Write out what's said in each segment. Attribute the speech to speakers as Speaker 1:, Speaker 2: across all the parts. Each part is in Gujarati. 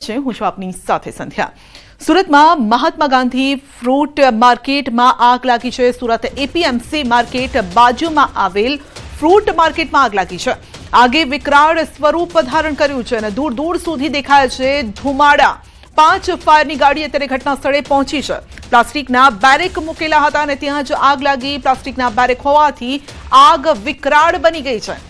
Speaker 1: હું છું આપની સાથે સંધ્યા। સુરતમાં મહાત્મા ગાંધી ફ્રૂટ માર્કેટમાં આગ લાગી છે। સુરત એપીએમસી માર્કેટ બાજુમાં આવેલ ફ્રૂટ માર્કેટમાં આગ લાગી છે। આગે વિકરાળ સ્વરૂપ ધારણ કર્યું છે અને દૂર દૂર સુધી દેખાય છે ધુમાડા। 5 ફાયરની ગાડી અત્યારે ઘટના સ્થળે પહોંચી છે। પ્લાસ્ટિકના બેરેક મૂકેલા હતા અને ત્યાં જ આગ લાગી। પ્લાસ્ટિકના બેરેક હોવાથી આગ વિકરાળ બની ગઈ છે।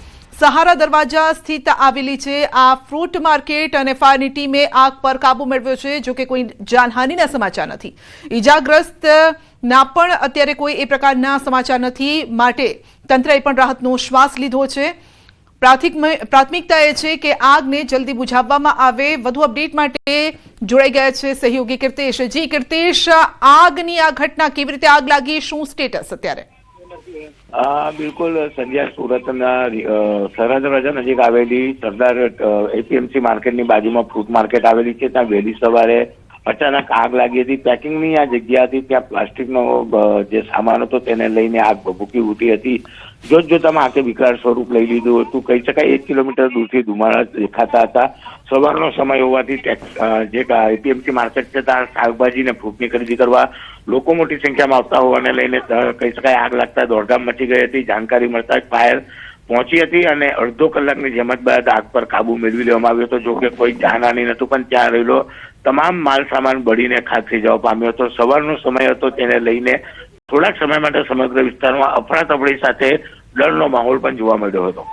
Speaker 1: સહારા દરવાજા સ્થિત આવેલી છે આ ફ્રૂટ માર્કેટ અને ફાયરની ટીમે આગ પર કાબુ મેળવ્યો છે। જો કે કોઈ જાનહાનિના સમાચાર નથી। ઈજાગ્રસ્તના પણ અત્યારે કોઈ એ પ્રકારના સમાચાર નથી, માટે તંત્રએ પણ રાહતનો શ્વાસ લીધો છે। પ્રાથમિકતા એ છે કે આગને જલ્દી બુઝાવવામાં આવે। વધુ અપડેટ માટે જોડાઈ ગયા છે સહયોગી કીર્તેશ। જી કીર્તેશ, આગની આ ઘટના કેવી રીતે આગ લાગી, શું સ્ટેટસ અત્યારે?
Speaker 2: બિલકુલ સંધ્યા, સુરતના સરહદ દરવાજા નજીક આવેલી સરદાર એપીએમસી માર્કેટની બાજુમાં ફ્રૂટ માર્કેટ આવેલી છે। ત્યાં વહેલી સવારે અચાનક આગ લાગી હતી। પેકિંગની આ જગ્યા હતી, ત્યાં પ્લાસ્ટિકનો જે સામાન હતો તેને લઈને આગ ભભૂકી ઉઠી હતી। જોતજોતામાં આગે વિકરાળ સ્વરૂપ લઈ લીધું હતું। કહી શકાય 1 કિલોમીટર દૂરથી ધુમાડા દેખાતા હતા। સવારનો સમય હોવાથી જે એપીએમસી માર્કેટ છે ત્યાં શાકભાજી ને ફ્રૂટની ખરીદી કરવા લોકો મોટી સંખ્યામાં આવતા હોવાને લઈને કહી શકાય આગ લાગતા દોડધામ મચી ગઈ હતી। જાણકારી મળતા જ ફાયર પહોંચી હતી અને અડધો કલાકની જહેમત બાદ આગ પર કાબુ મેળવી લેવામાં આવ્યો હતો। જો કે કોઈ જાનહાની નહોતું, પણ ત્યાં રહેલો તમામ માલ સામાન બળીને ખાક થઈ જવા પામ્યો હતો। સવારનો સમય હતો, તેને લઈને થોડાક સમય માટે સમગ્ર વિસ્તારમાં અફરાતફરી સાથે ડરનો માહોલ પણ જોવા મળ્યો હતો।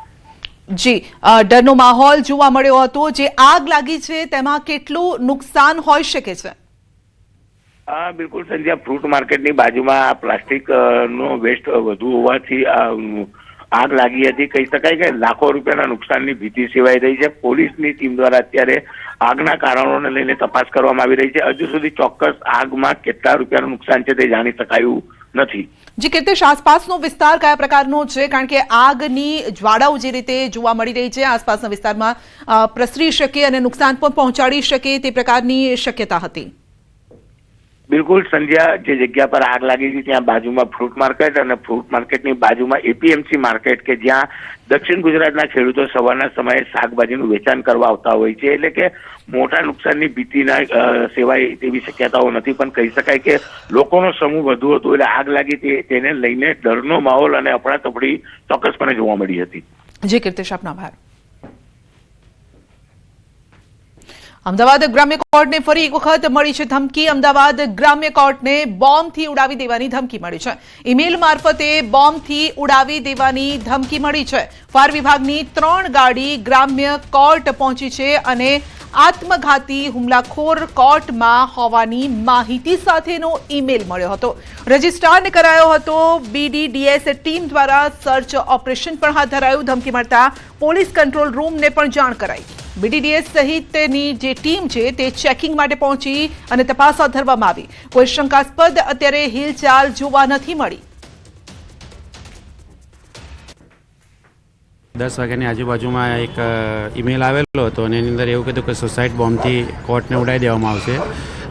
Speaker 1: જી, ડરનો માહોલ જોવા મળ્યો હતો। જે આગ લાગી છે તેમાં કેટલું નુકસાન હોઈ શકે છે?
Speaker 2: બિલકુલ સંધ્યા, ફ્રૂટ માર્કેટની બાજુમાં પ્લાસ્ટિક નો વેસ્ટ વધુ હોવાથી આગ લાગી હતી। કહી શકાય કે લાખો રૂપિયાના નુકસાનની ભીતિ સેવાઈ રહી છે। પોલીસની ટીમ દ્વારા અત્યારે આગના કારણોને લઈને તપાસ કરવામાં આવી રહી છે। હજુ સુધી ચોક્કસ આગમાં કેટલા રૂપિયાનું નુકસાન છે તે જાણી શકાયું નથી।
Speaker 1: જી કીર્તેશ, આસપાસનો વિસ્તાર કયા પ્રકારનો છે? કારણ કે આગની જ્વાળાઓ જે રીતે જોવા મળી રહી છે આસપાસના વિસ્તારમાં પ્રસરી શકે અને નુકસાન પણ પહોંચાડી શકે તે પ્રકારની શક્યતા હતી।
Speaker 2: બિલકુલ સંધ્યા, જે જગ્યા પર આગ લાગી હતી ત્યાં બાજુમાં ફ્રૂટ માર્કેટ અને ફ્રૂટ માર્કેટની બાજુમાં એપીએમસી માર્કેટ કે જ્યાં દક્ષિણ ગુજરાતના ખેડૂતો સવારના સમયે શાકભાજીનું વેચાણ કરવા આવતા હોય છે। એટલે કે મોટા નુકસાનની ભીતિના સેવાય તેવી શક્યતાઓ નથી, પણ કહી શકાય કે લોકોનો સમૂહ વધુ હતો એટલે આગ લાગી તેને લઈને ડરનો માહોલ અને અફરાતફરી ચોક્કસપણે જોવા મળી હતી।
Speaker 1: જી કીર્તેશ, આપનો આભાર। અમદાવાદ ગ્રામ્ય કોર્ટને ફરી એક વખત મળી છે ધમકી। અમદાવાદ ગ્રામ્ય કોર્ટને બોમ્બથી ઉડાવી દેવાની ધમકી મળી છે। ઈમેલ મારફતે બોમ્બથી ઉડાવી દેવાની ધમકી મળી છે। ફાયર વિભાગની 3 ગાડી ગ્રામ્ય કોર્ટ પહોંચી છે અને આત્મઘાતી હુમલાખોર કોર્ટમાં હોવાની માહિતી સાથેનો ઈમેલ મળ્યો હતો। રજિસ્ટ્રારને કરાયો હતો। BDDS ટીમ દ્વારા સર્ચ ઓપરેશન પણ હાથ ધરાયું। ધમકી મળતા પોલીસ કંટ્રોલ રૂમને પણ જાણ કરાઈ। BDDS સહિતની જે ટીમ છે તે ચેકિંગ માટે પહોંચી અને તપાસ હાથ ધરવામાં આવી। કોઈ શંકાસ્પદ અત્યારે હિલચાલ જોવા નથી મળી।
Speaker 3: 10 વાગ્યાની આજુબાજુમાં એક ઈમેલ આવેલો હતો અને એની અંદર એવું કીધું કે સુસાઇડ બોમ્બથી કોર્ટને ઉડાવી દેવામાં આવશે।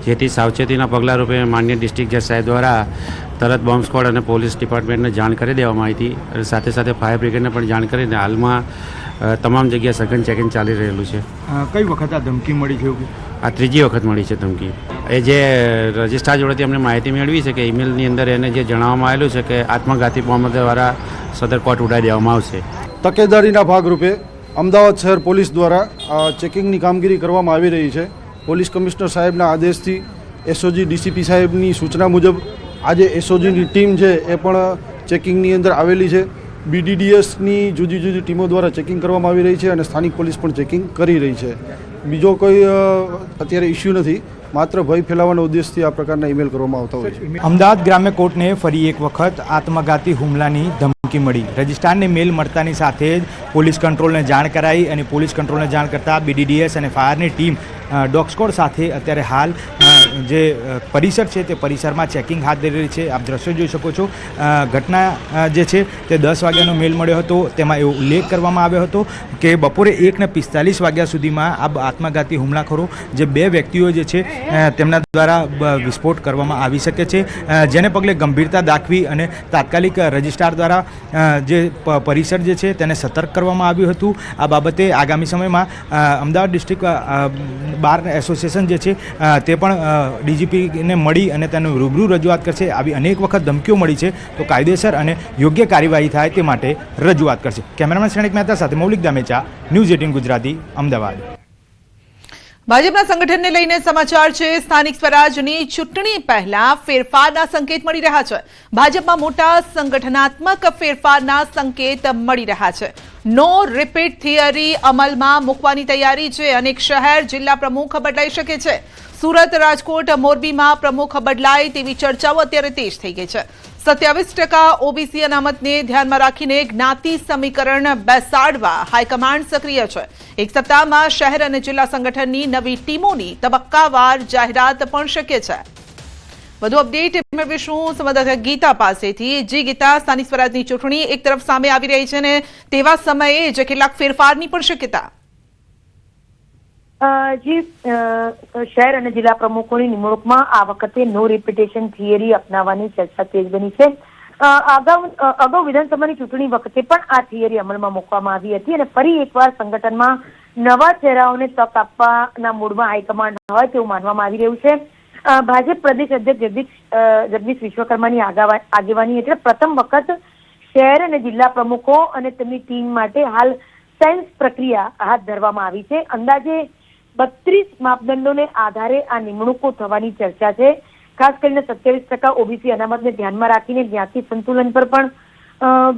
Speaker 3: જેથી સાવચેતીના પગલાં રૂપે માનનીય ડિસ્ટ્રિક્ટ જજ સાહેબ દ્વારા તરત બોમ્બ સ્ક્વોડ અને પોલીસ ડિપાર્ટમેન્ટને જાણ કરી દેવામાં આવી હતી અને સાથે સાથે ફાયર બ્રિગેડને પણ જાણ કરીને હાલમાં તમામ જગ્યાએ સઘન ચેકિંગ ચાલી રહેલું છે।
Speaker 4: કઈ વખત આ ધમકી મળી છે?
Speaker 3: આ 3જી વખત મળી છે ધમકી। એ જે રજિસ્ટ્રાર જોડેથી અમને માહિતી મેળવી છે કે ઈમેલની અંદર એને જે જણાવવામાં આવેલું છે કે આત્મઘાતી બોમ્બ દ્વારા સદર કોર્ટ ઉડાવી દેવામાં આવશે।
Speaker 5: તકેદારીના ભાગરૂપે અમદાવાદ શહેર પોલીસ દ્વારા ચેકિંગની કામગીરી કરવામાં આવી રહી છે। પોલીસ કમિશનર સાહેબના આદેશથી SOG DCP સાહેબની સૂચના મુજબ આજે SOGની ટીમ છે એ પણ ચેકિંગની અંદર આવેલી છે। BDDSની જુદી જુદી ટીમો દ્વારા ચેકિંગ કરવામાં આવી રહી છે અને સ્થાનિક પોલીસ પણ ચેકિંગ કરી રહી છે। બીજો કોઈ અત્યારે ઇસ્યુ નથી, માત્ર ભય ફેલાવવાના ઉદ્દેશથી આ પ્રકારના ઈમેલ કરવામાં આવતા હોય છે।
Speaker 4: અમદાવાદ ગ્રામ્ય કોર્ટને ફરી એક વખત આત્મઘાતી હુમલાની ધમકી મળી। રજિસ્ટ્રારને મેલ મળતાની સાથે જ પોલીસ કંટ્રોલને જાણ કરાઈ અને પોલીસ કંટ્રોલને જાણ કરતાં BDDS અને ફાયરની ટીમ ડોગ સ્ક્વોડ સાથે અત્યારે હાલ જે પરિસર છે તે પરિસરમાં ચેકિંગ હાથ ધરી રહી છે. આપ દ્રશ્યો જોઈ શકો છો. ઘટના જે છે તે 10 વાગ્યાનો મેલ મળ્યો હતો. તેમાં એવો ઉલ્લેખ કરવામાં આવ્યો હતો કે બપોરે 1:45 વાગ્યા સુધીમાં આ આત્મઘાતી હુમલાખોરો જે 2 વ્યક્તિઓ જે છે તેમના દ્વારા વિસ્ફોટ કરવામાં આવી શકે છે, જેને પગલે ગંભીરતા દાખવી અને તાત્કાલિક રજિસ્ટ્રાર દ્વારા જે પરિસર જે છે તેને સતર્ક કરવામાં આવ્યું હતું. આ બાબતે આગામી સમયમાં અમદાવાદ ડિસ્ટ્રિક્ટ બાર એસોસિએશન જે છે તે પણ ડીજીપીને મળી અને તેનું રૂબરૂ રજૂઆત કરશે. આવી અનેક વખત ધમકીઓ મળી છે તો કાયદેસર અને યોગ્ય કાર્યવાહી થાય તે માટે રજૂઆત કરશે. કેમેરામેન શ્રેણિક મહેતા સાથે મૌલિક દામેચા, ન્યૂઝ 18 ગુજરાતી, અમદાવાદ.
Speaker 1: ભાજપના સંગઠનને લઈને સમાચાર છે. સ્થાનિક સ્વરાજની ચૂંટણી પહેલા ફેરફારના સંકેત મળી રહ્યા છે. ભાજપમાં મોટા સંગઠનાત્મક ફેરફારના સંકેત મળી રહ્યા છે. નો રિપીટ થિયરી અમલમાં મૂકવાની તૈયારી છે. અનેક શહેર જિલ્લા પ્રમુખ બદલાઈ શકે છે. સુરત, રાજકોટ, મોરબીમાં પ્રમુખ બદલાય તેવી ચર્ચાઓ અત્યારે તેજ થઈ ગઈ છે. 27% ઓબીસી અનામતને ધ્યાનમાં રાખીને જ્ઞાતિ સમીકરણ બેસાડવા હાઈકમાન્ડ સક્રિય છે. એક સપ્તાહમાં શહેર અને જિલ્લા સંગઠનની નવી ટીમોની તબક્કાવાર જાહેરાત પણ શક્ય છે. વધુ અપડેટ મેળવીશું સંવાદદાતા ગીતા પાસેથી. જી ગીતા, સ્થાનિક સ્વરાજની ચૂંટણી એક તરફ સામે આવી રહી છે ને તેવા સમયે જે કેટલાક ફેરફારની પણ શક્યતા.
Speaker 6: જી, શહેર અને જિલ્લા પ્રમુખોની નિમણૂકમાં આ વખતે નો રિપીટેશન થિયરી અપનાવવાની ચર્ચા તેજ બની છે. અગાઉ વિધાનસભાની ચૂંટણી વખતે પણ આ થિયરી અમલમાં મૂકવામાં આવી હતી અને ફરી એકવાર સંગઠનમાં નવા ચહેરાઓને તક આપવાના મૂડમાં હાઈકમાન્ડ હોય તેવું માનવામાં આવી રહ્યું છે. ભાજપ પ્રદેશ અધ્યક્ષ જગદીશ વિશ્વકર્માની આગેવાની હેઠળ પ્રથમ વખત શહેર અને જિલ્લા પ્રમુખો અને તેમની ટીમ માટે હાલ સેન્સ પ્રક્રિયા હાથ ધરવામાં આવી છે. અંદાજે 32 માપદંડોને આધારે આ નિમણૂકો થવાની ચર્ચા છે. ખાસ કરીને 27% ઓબીસી અનામતને ધ્યાનમાં રાખીને જ્ઞાતિ સંતુલન પર પણ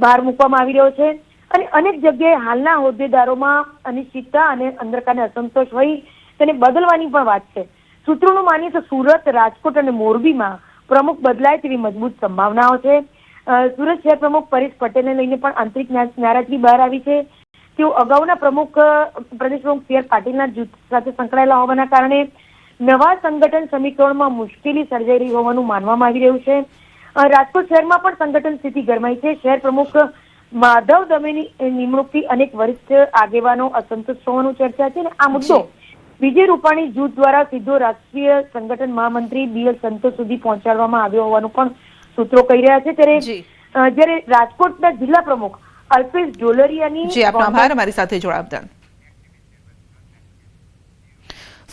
Speaker 6: ભાર મૂકવામાં આવી રહ્યો છે અને અનેક જગ્યાએ હાલના હોદ્દેદારોમાં અનિશ્ચિતતા અને અંદરકાને અસંતોષ હોય તેને બદલવાની પણ વાત છે. સૂત્રોનું માનીએ તો સુરત, રાજકોટ અને મોરબીમાં પ્રમુખ બદલાય તેવી મજબૂત સંભાવનાઓ છે. સુરત શહેર પ્રમુખ પરેશ પટેલને લઈને પણ આંતરિક નારાજગી બહાર આવી છે. તેઓ અગાઉના પ્રદેશ પ્રમુખ સી આર પાટીલના જૂથ સાથે સંકળાયેલા હોવાના કારણે નવા સંગઠન સમીકરણમાં મુશ્કેલી સર્જાઈ રહી હોવાનું માનવામાં આવી રહ્યું છે. રાજકોટ શહેરમાં પણ સંગઠન સ્થિતિ ગરમાઈ છે. શહેર પ્રમુખ માધવ દમેની નિમણૂકથી અનેક વરિષ્ઠ આગેવાનો અસંતુષ્ટ હોવાનું ચર્ચા છે અને આ મુદ્દો વિજય રૂપાણી જૂથ દ્વારા સીધો રાષ્ટ્રીય સંગઠન મહામંત્રી BL સંતોષ સુધી પહોંચાડવામાં આવ્યો હોવાનું પણ સૂત્રો કહી રહ્યા છે. જ્યારે રાજકોટના જિલ્લા પ્રમુખ અલ્પેશ ઢોલરિયાની
Speaker 1: આભાર અમારી સાથે જોડાવા.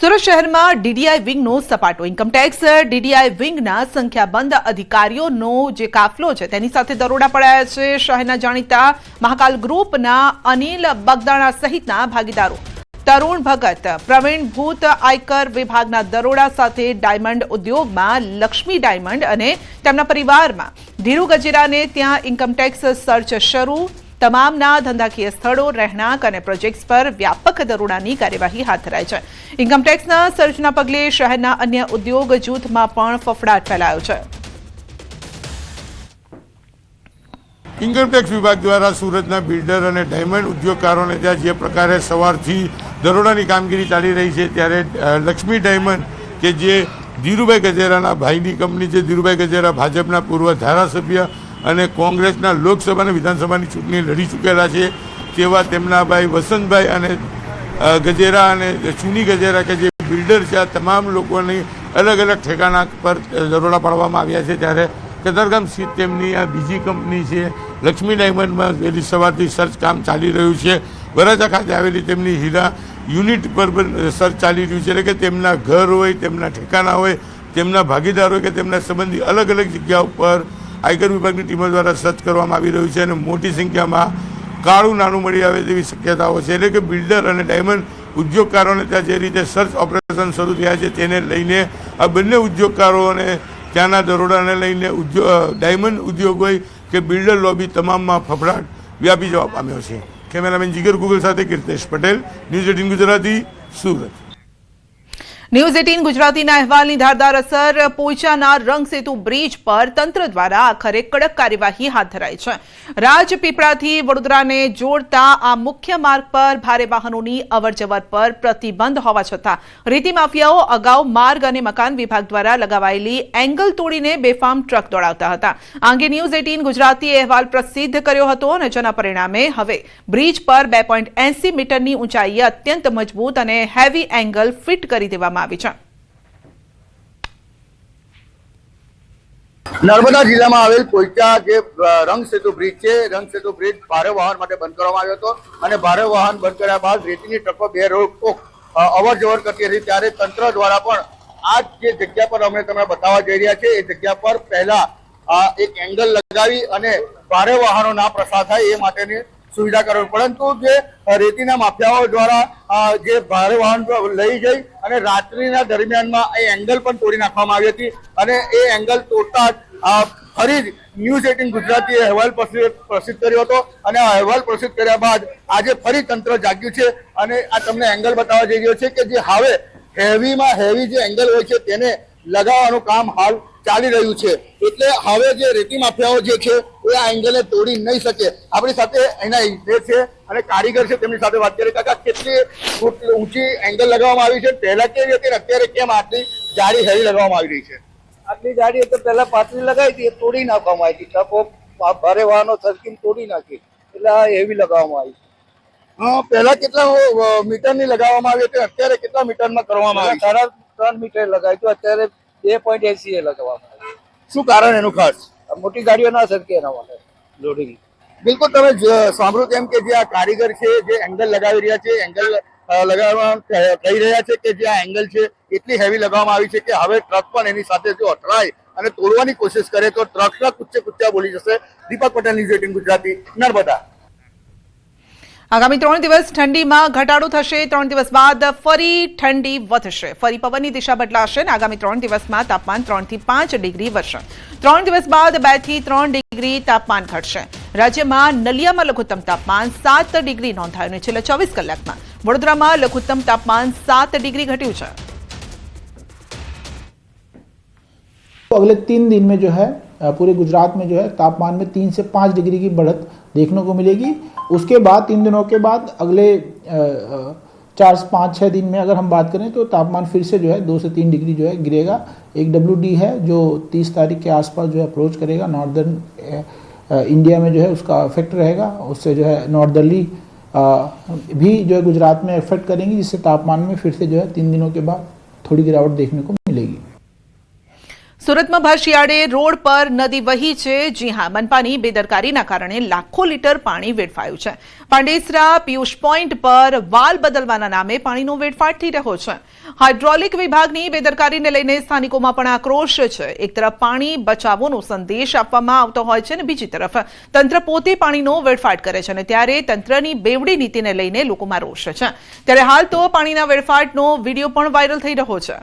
Speaker 1: સુરત શહેરમાં ડીડીઆઈ વિંગનો સપાટો. ઇન્કમટેક્સ ડીડીઆઈ વિંગના સંખ્યાબંધ અધિકારીઓનો જે કાફલો છે તેની સાથે દરોડા પડાયા છે. શહેરના જાણીતા મહાકાલ ગ્રુપના અનિલ બગદાણા સહિતના ભાગીદારો તરુણ ભગત, પ્રવીણ ભૂત આયકર વિભાગના દરોડા સાથે ડાયમંડ ઉદ્યોગમાં લક્ષ્મી ડાયમંડ અને તેમના પરિવારમાં ધીરુ ગજેરાને ત્યાં ઇન્કમટેક્સ સર્ચ શરૂ. તમામના ધંધાકીય સ્થળો, રહેણાંક અને પ્રોજેક્ટ્સ પર વ્યાપક દરોડાની કાર્યવાહી હાથ ધરાઈ છે. ઇન્કમટેક્સના સર્ચના પગલે શહેરના અન્ય ઉદ્યોગ જૂથમાં પણ ફફડાટ ફેલાયો છે.
Speaker 7: ઇન્કમટેક્સ વિભાગ દ્વારા સુરતના બિલ્ડર અને ડાયમંડ ઉદ્યોગકારોને ત્યાં જે પ્રકારે સવારથી દરોડાની કામગીરી ચાલી રહી છે ત્યારે લક્ષ્મી ડાયમંડ કે જે ધીરુભાઈ ગજેરાના ભાઈની કંપની છે. ધીરુભાઈ ગજેરા ભાજપના પૂર્વ ધારાસભ્ય અને કોંગ્રેસના લોકસભા અને વિધાનસભાની ચૂંટણી લડી ચૂકેલા છે. તેવા તેમના ભાઈ વસંતભાઈ અને ગજેરા અને ચુની ગજેરા કે જે બિલ્ડર છે આ તમામ લોકોની અલગ અલગ ઠેકાણા પર દરોડા પાડવામાં આવ્યા છે. ત્યારે કતારગામ સ્થિત તેમની આ બીજી કંપની છે લક્ષ્મી ડાયમંડમાં વહેલી સવારથી સર્ચ કામ ચાલી રહ્યું છે. વરાછા ખાતે આવેલી તેમની હીરા યુનિટ પર સર્ચ ચાલી રહ્યું છે. એટલે કે તેમના ઘર હોય, તેમના ઠેકાણા હોય, તેમના ભાગીદાર હોય કે તેમના સંબંધી અલગ અલગ જગ્યાઓ પર આયકર વિભાગની ટીમો દ્વારા સર્ચ કરવામાં આવી રહ્યું છે અને મોટી સંખ્યામાં કાળું નાણું મળી આવે તેવી શક્યતાઓ છે. એટલે કે બિલ્ડર અને ડાયમંડ ઉદ્યોગકારોને ત્યાં જે રીતે સર્ચ ઓપરેશન શરૂ થયા છે તેને લઈને આ બંને ઉદ્યોગકારોને ત્યાંના દરોડાને લઈને ડાયમંડ ઉદ્યોગ હોય કે બિલ્ડર લોબી તમામમાં ફફડાટ વ્યાપી જવા પામ્યો છે. કેમેરામેન જીગર ગુગલ સાથે કીર્તેશ પટેલ, ન્યૂઝ 18 ગુજરાતી, સુરત.
Speaker 1: ન્યૂઝ 18 ગુજરાતીના અહેવાલની ધારદાર અસર પોઈચાના રંગસેતુ બ્રિજ પર તંત્ર દ્વારા આખરે કડક કાર્યવાહી હાથ ધરાઈ છે। રાજપીપળાથી વડોદરાને જોડતા આ મુખ્ય માર્ગ પર ભારે વાહનોની અવરજવર પર પ્રતિબંધ હોવા છતાં રેતી માફિયાઓ અગાઉ માર્ગ અને મકાન વિભાગ દ્વારા લગાવાયેલી એંગલ તોડીને બેફામ ટ્રક દોડાવતા હતા। આ અંગે ન્યૂઝ 18 ગુજરાતી અહેવાલ પ્રસિદ્ધ કર્યો હતો અને જેના પરિણામે હવે બ્રિજ પર 2.80 મીટરની ઊંચાઈએ અત્યંત મજબૂત અને હેવી એંગલ ફિટ કરી દેવામાં
Speaker 8: નર્મદા જિલ્લામાં આવેલ પોઈચા જે રંગસેતુ બ્રિજ છે, રંગસેતુ બ્રિજ ભારે વાહન માટે બંધ કરવામાં આવ્યો હતો અને ભારે વાહન બંધ કર્યા બાદ રેતીની ટ્રકો બે રોકટોક અવર જવર કરતી હતી। ત્યારે તંત્ર દ્વારા પણ આ જે જગ્યા પર અમે તમને બતાવવા જઈ રહ્યા છે એ જગ્યા પર પહેલા એક એંગલ લગાવી અને ભારે વાહનો ના પ્રસાર થાય એ માટેની સુવિધા કરવી, પરંતુ જે રેતીના માફિયાઓ દ્વારા જે ભારે વાહન લઈ જઈ અને રાત્રિના દરમિયાનમાં એ એંગલ પણ તોડી નાખવામાં આવી હતી અને એ એંગલ તોડતા ફરી ન્યૂઝ 18 ગુજરાતીએ અહેવાલ પ્રસિદ્ધ કર્યો હતો અને આ અહેવાલ પ્રસિદ્ધ કર્યા બાદ આજે ફરી તંત્ર જાગ્યું છે અને આ તમને એંગલ બતાવવા જઈ રહ્યો છે કે જે હવે હેવીમાં હેવી જે એંગલ હોય છે તેને લગાવવાનું કામ હાલ ચાલી રહ્યું છે। એટલે હવે જે રેતી માફિયાઓ જે છે એ આ એંગલને તોડી નહીં શકે। આપણી સાથે એના ઇજનેર છે અને કારીગર છે, તેમની સાથે વાત કરીએ। કાકા, કેટલી ફૂટ ઊંચી એંગલ લગાવવામાં આવી છે, પહેલા કેવી હતી અત્યારે કેમ આટલી જાડી હેવી લગાવવામાં આવી રહી છે?
Speaker 9: આટલી જાડી તો પહેલા પાતળી લગાવી હતી, તોડી નાખવામાં આવી હતી, ટ્રકો ભારે વાહનો સરકીને તોડી નાખી, એટલે આ હેવી લગાવવામાં આવી છે।
Speaker 8: પહેલા કેટલા મીટરની લગાવવામાં આવી હતી, અત્યારે કેટલા મીટરમાં કરવામાં આવી?
Speaker 9: 3.5 મીટર લગાવી તો અત્યારે 2.80 લગાવવામાં આવી।
Speaker 8: શું કારણ એનું ખાસ?
Speaker 9: મોટી ગાડીઓ ના સરકે એના માટે લોડિંગ।
Speaker 8: બિલકુલ, તમે સાંભળ્યું તેમ કે જે આ કારીગર છે જે એંગલ લગાવી રહ્યા છે, એંગલ લગાવવા કહી રહ્યા છે કે જે આ એંગલ છે એટલી હેવી લગાવવામાં આવી છે કે હવે ટ્રક પણ એની સાથે જો અથડાય અને તોડવાની કોશિશ કરે તો ટ્રકના કુચ્ચા બોલી જશે। દીપક પટેલ, ન્યૂઝ 18 ગુજરાતી, નર્મદા।
Speaker 1: આગામી 3 દિવસ ઠંડીમાં ઘટાડો થશે। 3 દિવસ બાદ ફરી ઠંડી વધશે, ફરી પવનની દિશા બદલાશે અને આગામી 3 દિવસમાં તાપમાન 3 થી 5 ડિગ્રી વધશે। 3 દિવસ બાદ 2 થી 3 ડિગ્રી તાપમાન ઘટશે। રાજ્યમાં નલિયામાં લઘુત્તમ તાપમાન 7 ડિગ્રી નોંધાયું અને છેલ્લા 24 કલાકમાં વડોદરામાં લઘુત્તમ તાપમાન 7 ડિગ્રી ઘટ્યું છે।
Speaker 10: अगले 3 दिन में जो है पूरे गुजरात में जो है तापमान में 3 से 5 डिग्री की बढ़त देखने को मिलेगी। उसके बाद 3 दिनों के बाद अगले 4-5-6 दिन में अगर हम बात करें तो तापमान फिर से जो है 2 से 3 डिग्री जो है गिरेगा। एक WD है जो 30 तारीख के आसपास जो है अप्रोच करेगा, नॉर्दर्न इंडिया में जो है उसका इफेक्ट रहेगा। उससे जो है नॉर्दर्ली भी जो है गुजरात में इफेक्ट करेंगी, जिससे तापमान में फिर से जो है 3 दिनों के बाद थोड़ी गिरावट देखने को मिलेगी।
Speaker 1: સુરતમાં ભર શિયાળે રોડ પર નદી વહી છે। જી હા, મનપાની બેદરકારીના કારણે લાખો લીટર પાણી વેડફાયું છે। પાંડેસરા પિયુષ પોઈન્ટ પર વાલ બદલવાના નામે પાણીનો વેડફાટ થઈ રહ્યો છે। હાઇડ્રોલિક વિભાગની બેદરકારીને લઈને સ્થાનિકોમાં પણ આક્રોશ છે। એક તરફ પાણી બચાવોનો સંદેશ આપવામાં આવતો હોય છે અને બીજી તરફ તંત્ર પોતે પાણીનો વેડફાટ કરે છે અને ત્યારે તંત્રની બેવડી નીતિને લઈને લોકોમાં રોષ છે। ત્યારે હાલ તો પાણીના વેડફાટનો વિડીયો પણ વાયરલ થઈ રહ્યો છે।